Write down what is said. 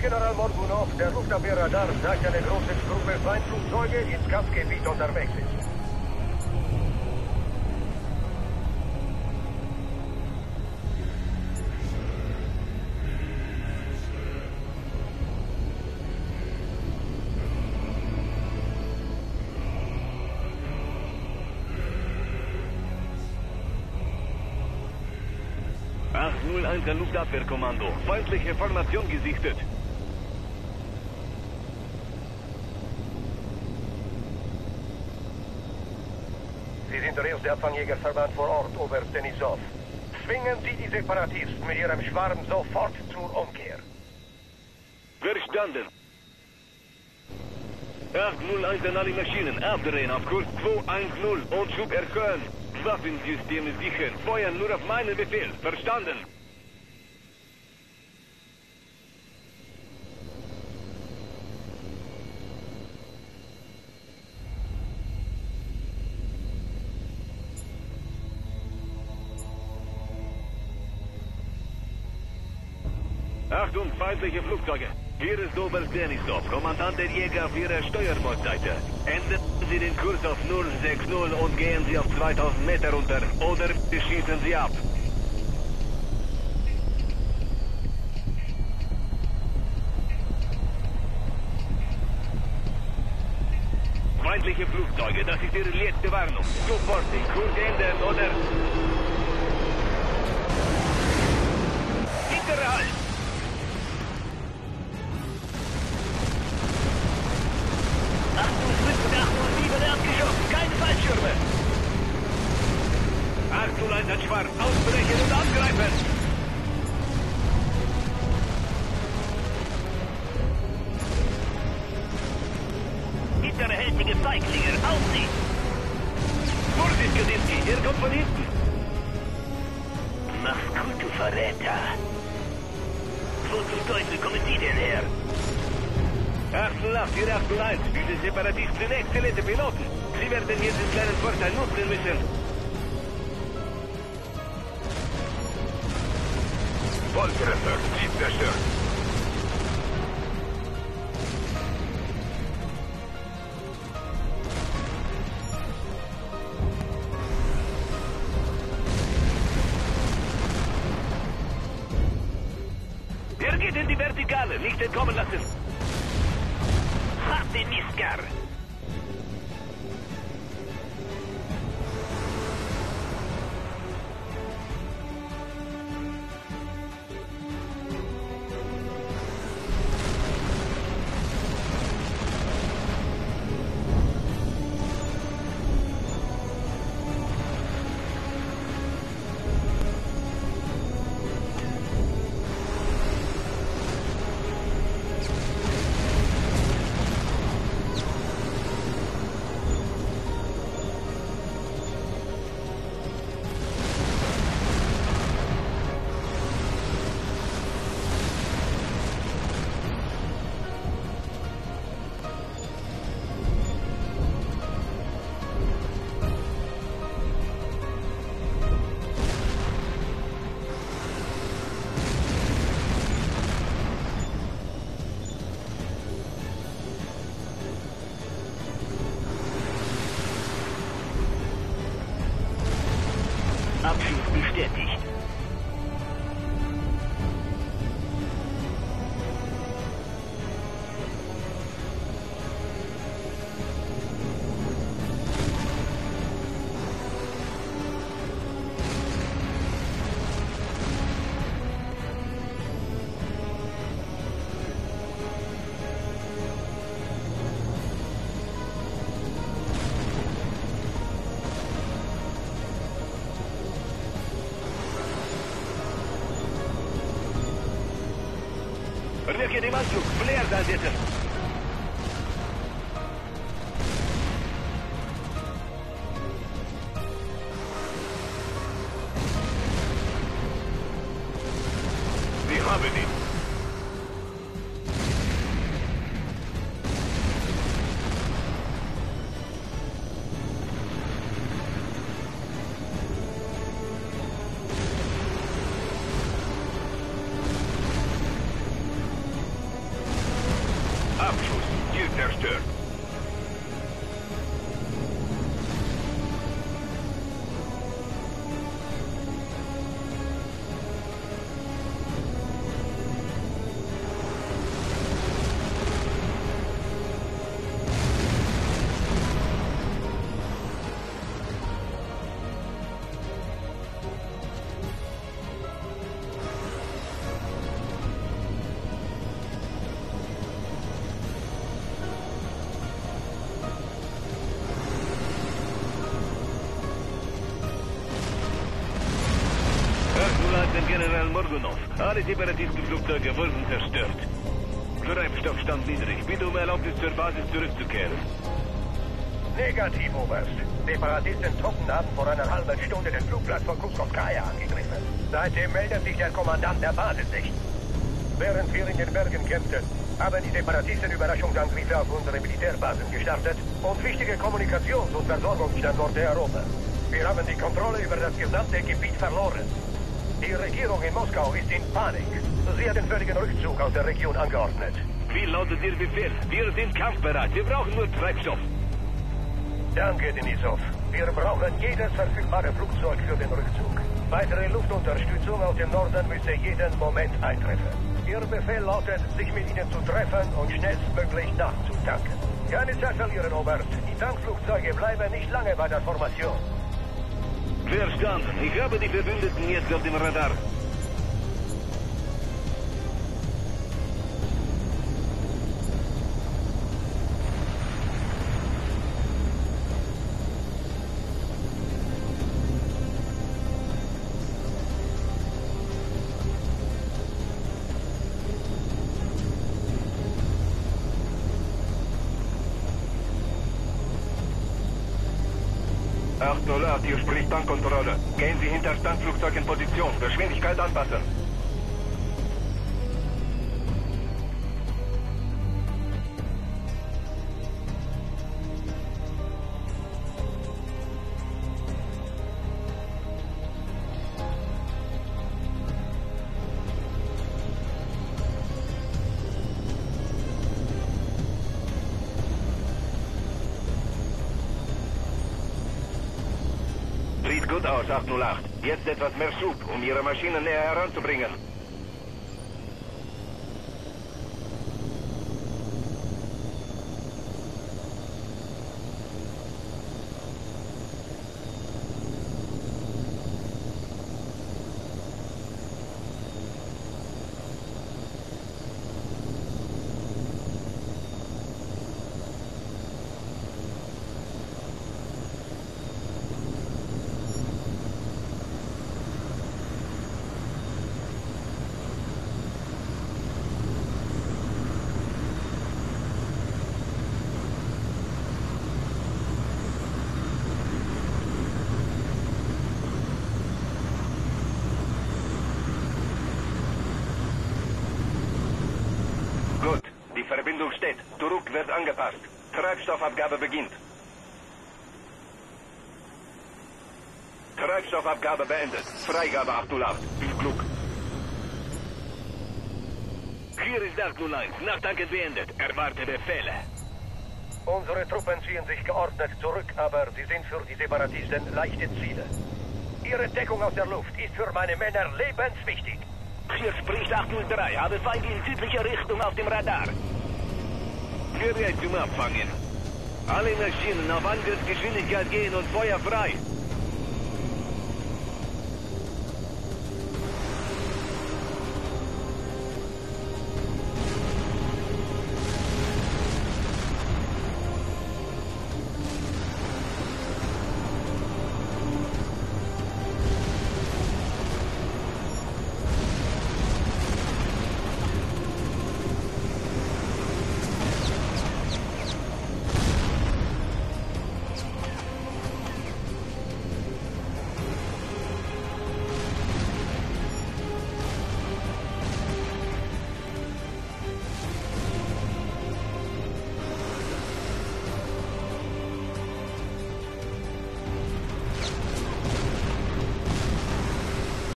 General Morgunov, der Luftabwehrradar sagt, eine große Gruppe Feindflugzeuge ins Kampfgebiet unterwegs ist. Ein Luftabwehrkommando. Feindliche Formation gesichtet. Sie sind der erste Abfangjägerverband vor Ort, Oberst Denisov. Zwingen Sie die Separatisten mit Ihrem Schwarm sofort zur Umkehr. Verstanden. 801 an alle Maschinen. Abdrehen auf Kurs 210 und Schub erhöhen. Waffensysteme sichern. Feuern nur auf meinen Befehl. Verstanden. Achtung, feindliche Flugzeuge. Hier ist Oberst Denisov, Kommandant der Jäger auf Ihrer Steuerbordseite. Ändern Sie den Kurs auf 060 und gehen Sie auf 2000 Meter runter. Oder wir schießen Sie ab. Feindliche Flugzeuge, das ist Ihre letzte Warnung. Sofort den Kurs ändern oder... Hintere Halt! Keine Fallschirme! 801 hat Schwarz, ausbrechen und angreifen! Hinterhältige Feiglinge, auf sie! Vorsicht, Kaczynski, ihr kommt von hinten! Mach's gut, du Verräter! Wo zum Teufel kommen Sie denn her? 808, 481, diese Separatisten sind exzellente Piloten. Sie werden jetzt den kleinen Vorteil nutzen müssen. Volltreffer, Ziel zerstört. Er geht in die Vertikale, nicht entkommen lassen. Harte Mistgar! Abschuss bestätigt. Verwirke dem Anflug. Flares einsetzen. Wir haben ihn. bleibt in General Morgunov. Alle Separatistenflugzeuge wurden zerstört. Treibstoff stand niedrig. Bitte um Erlaubnis zur Basis zurückzukehren. Negativ, Oberst. Separatisten-Truppen haben vor einer halben Stunde den Flugplatz von Kuskowskaja angegriffen. Seitdem meldet sich der Kommandant der Basis nicht. Während wir in den Bergen kämpften, haben die Separatisten Überraschungsangriffe auf unsere Militärbasen gestartet und wichtige Kommunikations- und Versorgungsstandorte erobert. Wir haben die Kontrolle über das gesamte Gebiet verloren. Die Regierung in Moskau ist in Panik. Sie hat den völligen Rückzug aus der Region angeordnet. Wie lautet Ihr Befehl? Wir sind kampfbereit. Wir brauchen nur Treibstoff. Danke, Denisov. Wir brauchen jedes verfügbare Flugzeug für den Rückzug. Weitere Luftunterstützung aus dem Norden müsste jeden Moment eintreffen. Ihr Befehl lautet, sich mit Ihnen zu treffen und schnellstmöglich nachzutanken. Keine Zeit verlieren, Oberst. Die Tankflugzeuge bleiben nicht lange bei der Formation. Verstanden. Ich habe die Verbündeten jetzt auf dem Radar. $8, hier spricht Tankkontrolle. Gehen Sie hinter Standflugzeug in Position. Geschwindigkeit anpassen. Sieht gut aus, 808. Jetzt etwas mehr Schub, um Ihre Maschinen näher heranzubringen. Gut, die Verbindung steht. Druck wird angepasst. Treibstoffabgabe beginnt. Treibstoffabgabe beendet. Freigabe 808. Flug. Hier ist 801. Nachtanken beendet. Erwarte Befehle. Unsere Truppen ziehen sich geordnet zurück, aber sie sind für die Separatisten leichte Ziele. Ihre Deckung aus der Luft ist für meine Männer lebenswichtig. Hier spricht 803. Habe Feind in südlicher Richtung auf dem Radar. Gerät zum Abfangen. Alle Maschinen auf Angriffsgeschwindigkeit gehen und Feuer frei.